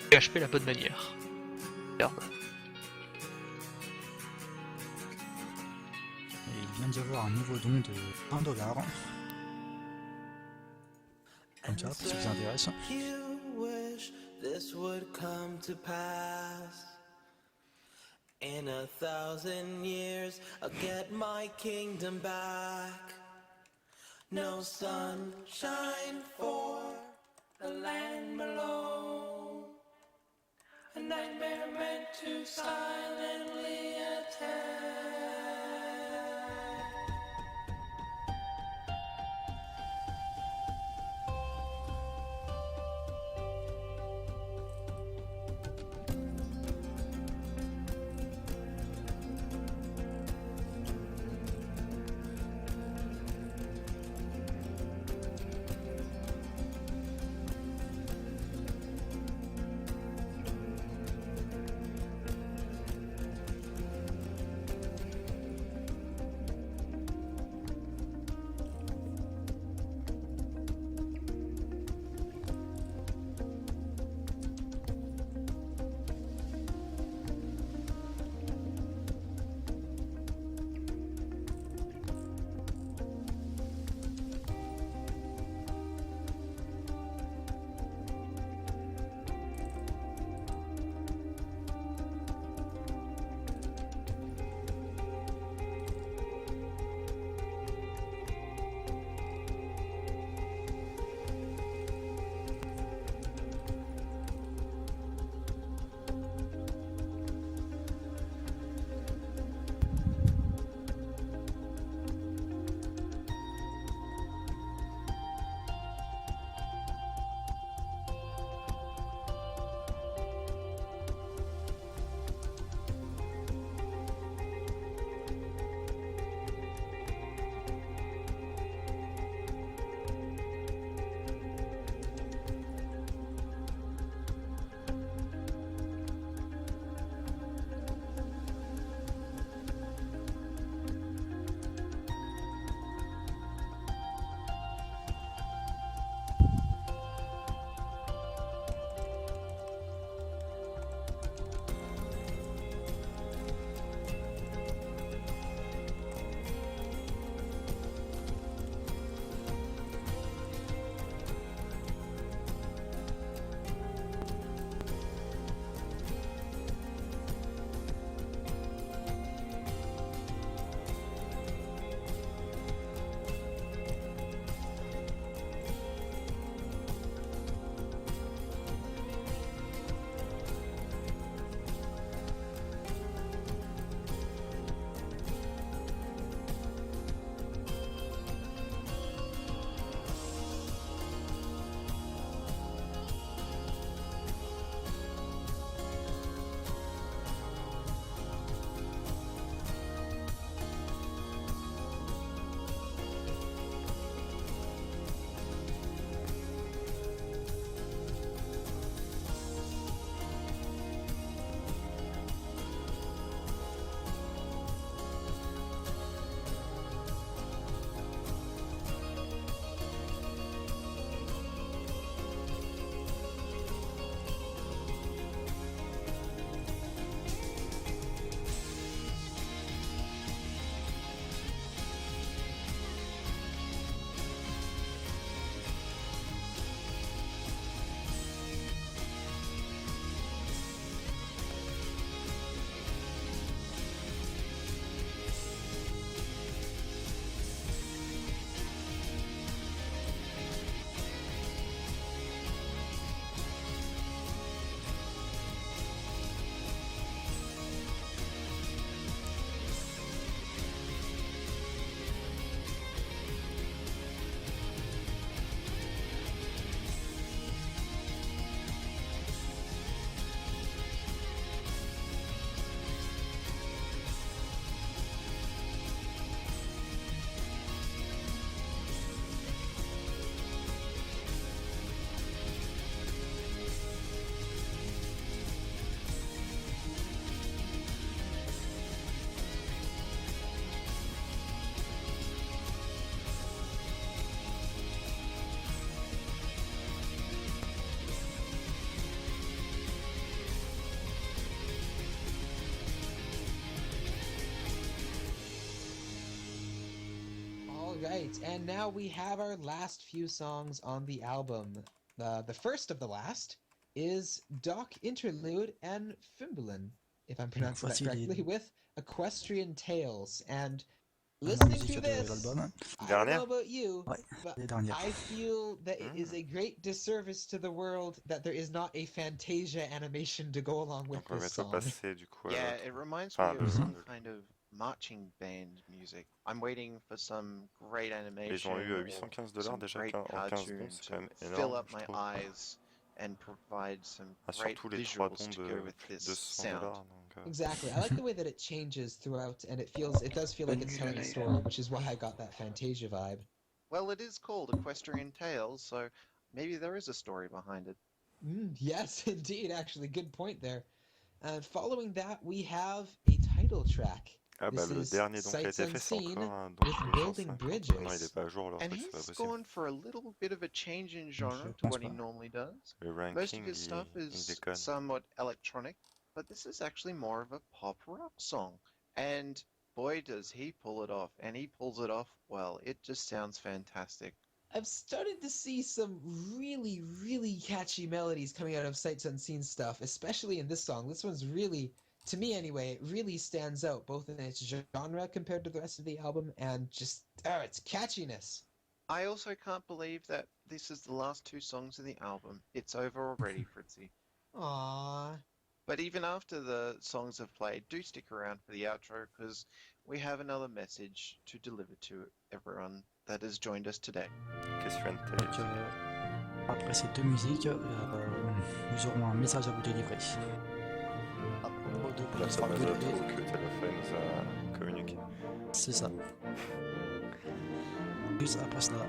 PHP la bonne manière. Merde. Et il vient d'y avoir un nouveau don de $1. Comme ça, si vous intéresse. This would come to pass. In 1,000 years, I'll get my kingdom back. No sunshine for the land below. A nightmare meant to silently attack. right, and now we have our last few songs on the album. The first of the last is Doc Interlude and Fimbulin, if I'm pronouncing that Voici les- correctly, with Equestrian Tales. And La listening to musique de this, l'album. I don't Dernière? know about you, Ouais, but les dernières. I feel that it is a great disservice to the world that there is not a Fantasia animation to go along with Donc on va this mettre au song. passé du coup. à Yeah, l'autre. it reminds Ah, me le of some single. kind of marching band music. I'm waiting for some great animation. Ils ont eu or $815 some déjà great en 15 cartoon bons, c'est to quand même fill énorme, up je my trouve. eyes and provide some Ah, great surtout les 3 visuals dons to de go with this $200. sound. Donc, Exactly. I like the way that it changes throughout, and it does feel like it's telling a story, which is why I got that Fantasia vibe. Well, it is called Equestrian Tales, so maybe there is a story behind it. Yes, indeed. Actually, good point there. Following that, we have a title track. Ah bah This le is dernier don qui a Sights été fait c'est Unseen encore un don with de Building 205. Bridges. Non il est pas à jour alors And c'est pas he's possible. gone for a little bit of a change in genre to pense what he pas. normally does. Le Most of ranking his stuff il is déconne. somewhat electronic, but this is actually more of a pop rock song. And boy, does he pull it off. And he pulls it off well. It just sounds fantastic. I've started to see some really, really catchy melodies coming out of Sights Unseen stuff, especially in this song. This one's really, to me anyway, it really stands out, both in its genre compared to the rest of the album and just, its catchiness. I also can't believe that this is the last 2 songs of the album. It's over already, Fritzy. Aww. But even after the songs have played, do stick around for the outro because we have another message to deliver to everyone that has joined us today. Question de Donc, après ces deux musiques, nous aurons un message à vous délivrer. À propos de Là ça Bloodsport nous a 2, trop que Téléphone nous a communiqué. c'est ça. Plus après cela.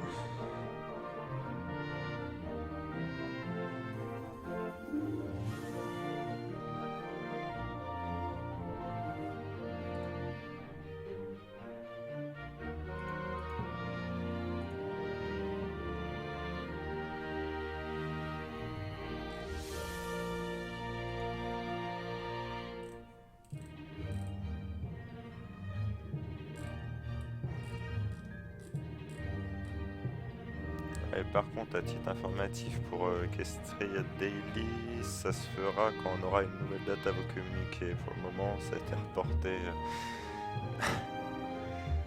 Et par contre, à titre informatif pour Equestria Daily, ça se fera quand on aura une nouvelle date à vous communiquer. Pour le moment, ça a été reporté.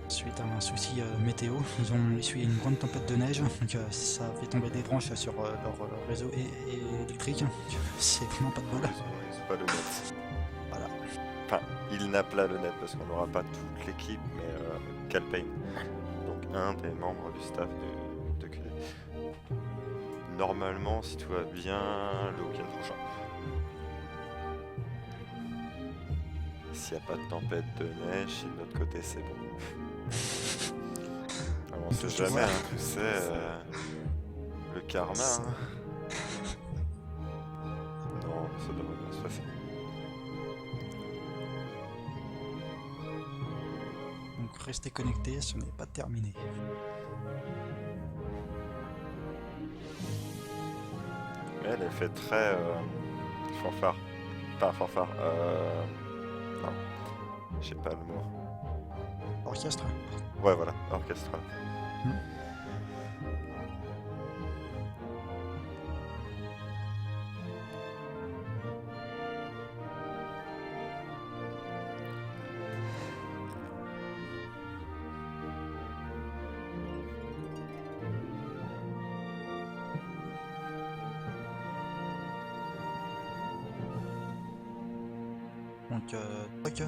Suite à un souci météo, ils ont essuyé une grande tempête de neige, donc ça a fait tomber des branches sur leur réseau électrique. C'est vraiment pas de bol. Ils ont pas le net. Voilà. Enfin, il n'a pas le net parce qu'on n'aura pas toute l'équipe, mais Calpain, donc un des membres du staff de QD. Normalement, si tout va bien, le week-end prochain. S'il n'y a pas de tempête de neige, si de notre côté c'est bon. Alors, on sait jamais, hein, tu sais, le karma. Hein. Non, ça devrait bien se passer. Donc restez connectés, ce n'est pas terminé. Mais elle fait très fanfare. Pas fanfare, non. Je sais pas le mot. Orchestre. Ouais, voilà, orchestral. Donc, Doc,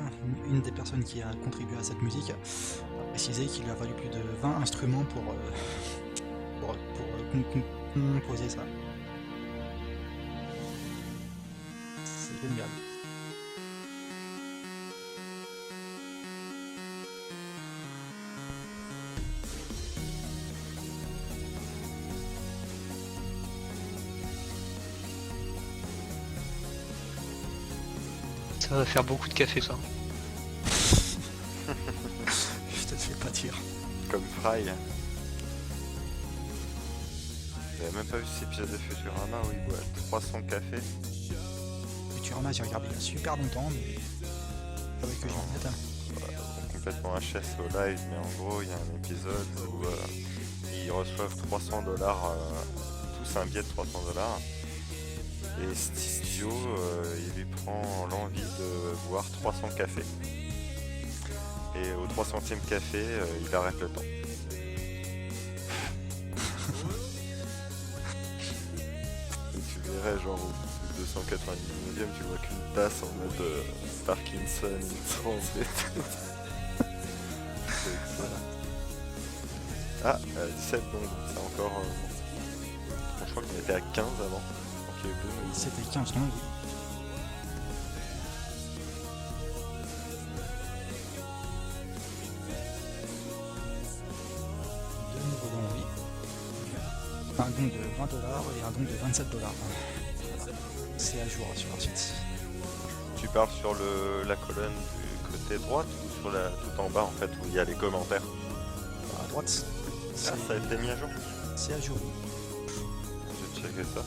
une des personnes qui a contribué à cette musique, a précisé qu'il lui a fallu plus de 20 instruments pour composer ça. C'est génial. Ça va faire beaucoup de café ça. Je te le fais pas dire. Comme Fry. J'avais même pas vu cet épisode de Futurama où il boit 300 cafés. Futurama, j'ai regardé il y a super longtemps, mais avec que je regrette. Voilà, donc on complètement HS au live, mais en gros, il y a un épisode où ils reçoivent 300 dollars, tous un billet de 300 dollars. Et cet idiot, il lui prend l'envie de boire 300 cafés. Et au 300e café, il arrête le temps. Et tu verrais, genre au 299e, tu vois qu'une tasse en mode Parkinson, une transe et tout. C'est excellent. Ah, 17 donc, c'est encore... je crois qu'on était à 15 avant. Donc il y a eu deux nouveaux. C'était 15, non? Oui. Deux nouveaux dons, oui. Un don de 20 dollars et un don de 27 dollars. Voilà. C'est à jour sur leur site. Tu parles sur la colonne du côté droite ou sur tout en bas en fait où il y a les commentaires? À droite, Ah, ça a été mis à jour. c'est à jour. Je vais checker ça.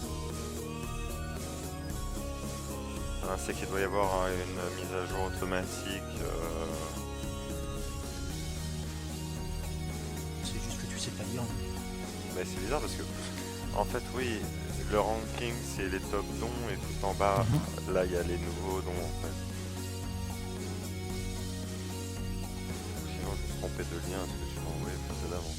Ah, c'est qu'il doit y avoir une mise à jour automatique. C'est juste que tu sais pas lire. Mais c'est bizarre parce que, en fait, oui, le ranking c'est les top dons et tout en bas, là il y a les nouveaux dons en fait. Sinon, je me suis trompé de lien, ce que tu m'as envoyé précédemment.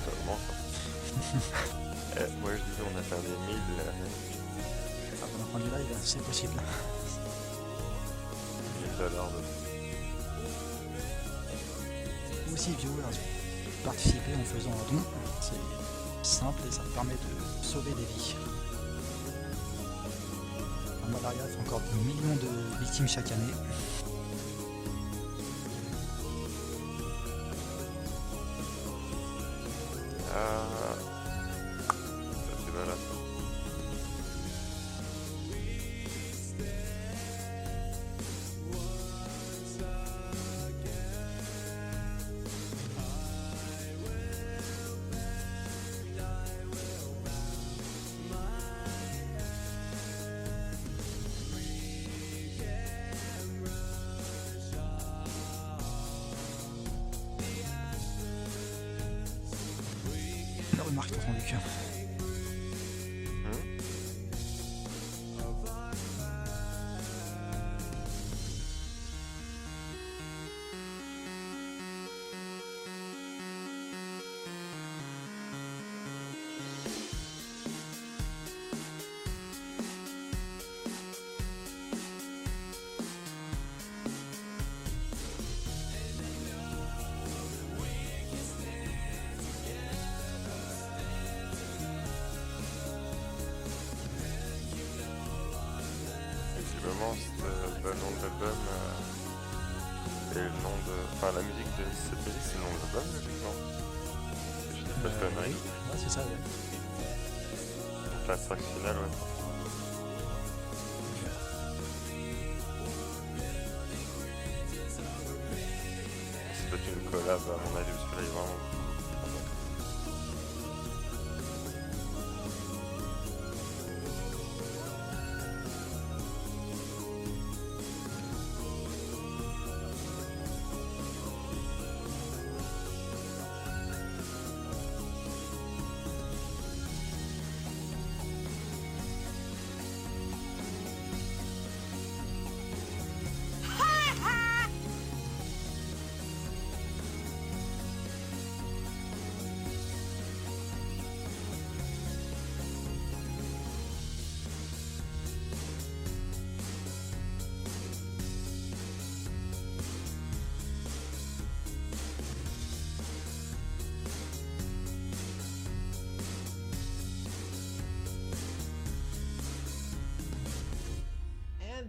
Comment ça moi je disais on atteint des 1000. Ah, pour d'un point de vue live, c'est possible. 1000 dollars de... Ou aussi, viewers, participer en faisant un don. C'est simple et ça permet de sauver des vies. La malaria fait encore des millions de victimes chaque année. C'est malade. La remarque dans ton vécu. Visiblement, le nom de l'album et le nom de... Enfin, la musique de cette musique, c'est le nom de l'album, logiquement. Si je dis pas de conneries. Ouais, c'est ça, ouais. La track finale, ouais. C'est peut-être une collab, à mon avis, parce que là, il y a vraiment...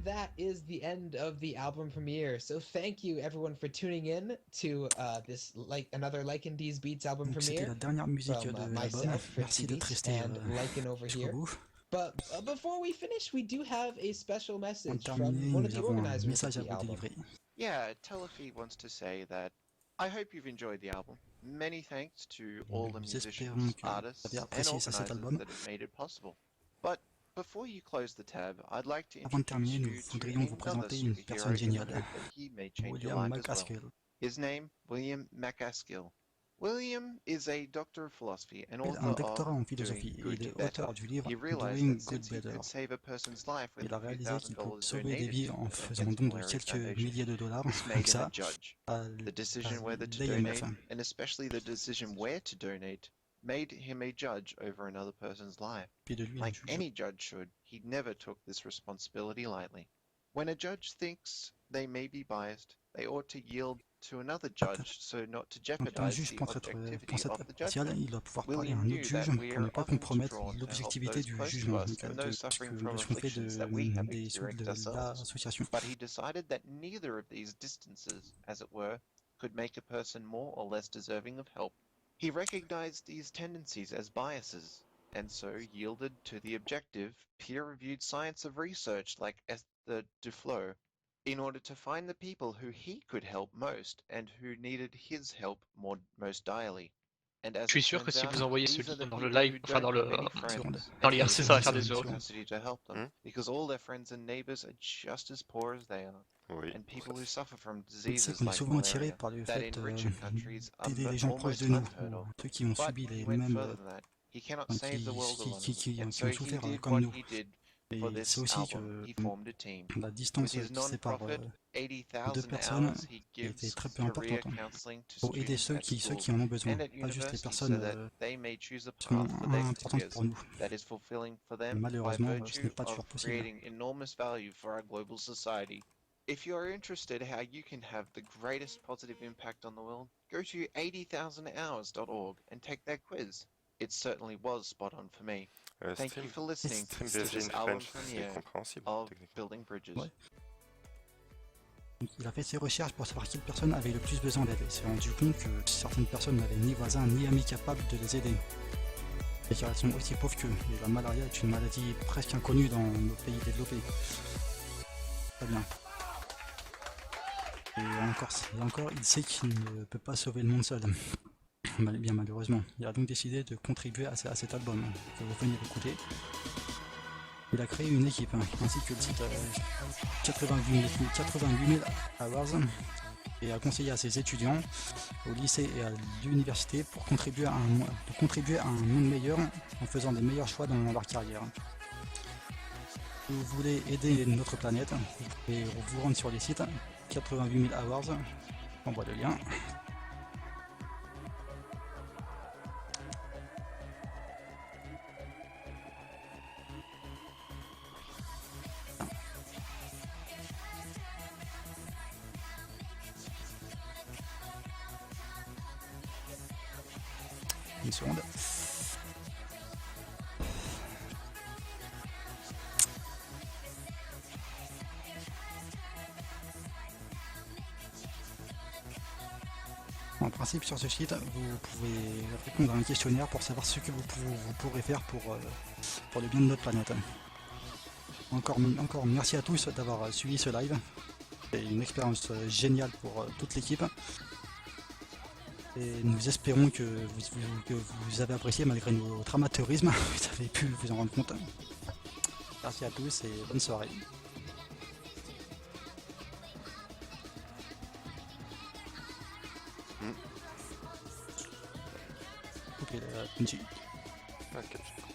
that is the end of the album premiere. So thank you everyone for tuning in to this another Lycan D's Beats album Donc c'était premiere la dernière musique from de l'album. myself, Merci Fritzy d'être Beats, resté and Lycan over jusqu'au here. bout. But before we finish, we do have a special Pour message terminer, from one of nous the avons un organizers of message à the vous album. délivrer. Yeah, Telefi wants to say that I hope you've enjoyed the album. Many thanks to all the Nous espérons musicians, que vous artists, avez and apprécié cet organizers album. that have made it possible. But before you close the tab, I'd like to Avant de introduce terminer, nous you to voudrions vous another présenter une superhero personne in the géniale, hope that he may change your William life as well. McCaskill. His name, William McCaskill. William is a doctor of philosophy and Il a un author doctorat en of philosophie Doing et Good il est to Better. auteur du livre He realized Doing that Good since he Better. could save a person's life with Il a réalisé qu'il peut $2,000 sauver des donated vies to en a faisant don de Henry quelques Foundation, milliers de dollars, this comme made him ça, a judge. à The decision whether to l'AMF. donate, and especially the decision where to donate, made him a judge over another person's life. Puis de lui, un Like juge. any judge should, he never took this responsibility lightly. When a judge thinks they may be biased, they ought to yield to another judge so not to Donc un jeopardize juge the pour être objectivity of the impartial, judgment. il doit pouvoir parler à William un knew autre that juge we pour ne are pas often compromettre drawn to help l'objectivité those du close to jugement, us donc and those suffering que from ce qu'on fait afflictions that we have des experienced de ourselves. l'association. But he decided that neither of these distances, as it were, could make a person more or less deserving of help. He recognized these tendencies as biases, and so yielded to the objective, peer-reviewed science of research like Esther Duflo, in order to find the people who he could help most and who needed his help most direly. And as Je suis it sûr que turns si out, vous envoyez ce these are lien the dans le people live, who enfin don't dans have le many friends dans and l'IRC, who ça va need faire the des euros. capacity to help them, because all their friends and neighbors are just as poor as they are. Oui. And people who suffer from C'est diseases qu'on est like souvent attiré malaria par le that fait in richer countries are d'aider les gens proches almost de nous, unheard ou of. ceux qui ont But subi les he went mêmes, further than that. He cannot enfin, save the world alone. qui And ont so he souffert did comme what nous. he did Et for c'est this aussi album. He que formed a team. la With distance his qui sépare non-profit, deux 80,000 personnes hours he était gives très peu career importante counseling to pour aider students ceux at qui school en ont besoin, and at pas juste les university so personnes that they may choose a qui sont path for their importantes careers pour nous. that is fulfilling for Et them by malheureusement, ce virtue n'est pas toujours of possible. creating enormous value for our global society. If you are interested how you can have the greatest positive impact on the world, go to 80,000hours.org and take their quiz. It certainly was spot on for me. Thank you for listening to Stream this Virgin album French, c'est premiere compréhensible. of techniquement. Building Bridges. Ouais. Donc, il a fait ses recherches pour savoir quelle personne avait le plus besoin d'aide. Il s'est rendu compte que certaines personnes n'avaient ni voisins ni amis capables de les aider. Et car elles sont aussi pauvres qu'eux. Et la malaria est une maladie presque inconnue dans nos pays développés. Très bien. Et encore, il sait qu'il ne peut pas sauver le monde seul. Bien malheureusement. Il a donc décidé de contribuer à cet album que vous venez d'écouter. Il a créé une équipe ainsi que le site 88 000 Hours et a conseillé à ses étudiants au lycée et à l'université pour contribuer à un monde meilleur en faisant des meilleurs choix dans leur carrière. Si vous voulez aider notre planète, vous pouvez vous rendre sur les sites 88 000 Hours, on voit le lien. Une seconde. En principe, sur ce site, vous pouvez répondre à un questionnaire pour savoir ce que vous pourrez faire pour le bien de notre planète. Encore merci à tous d'avoir suivi ce live. C'est une expérience géniale pour toute l'équipe. Et nous espérons que vous avez apprécié malgré notre amateurisme. Vous avez pu vous en rendre compte. Merci à tous et bonne soirée. Ok, Punji. Ok.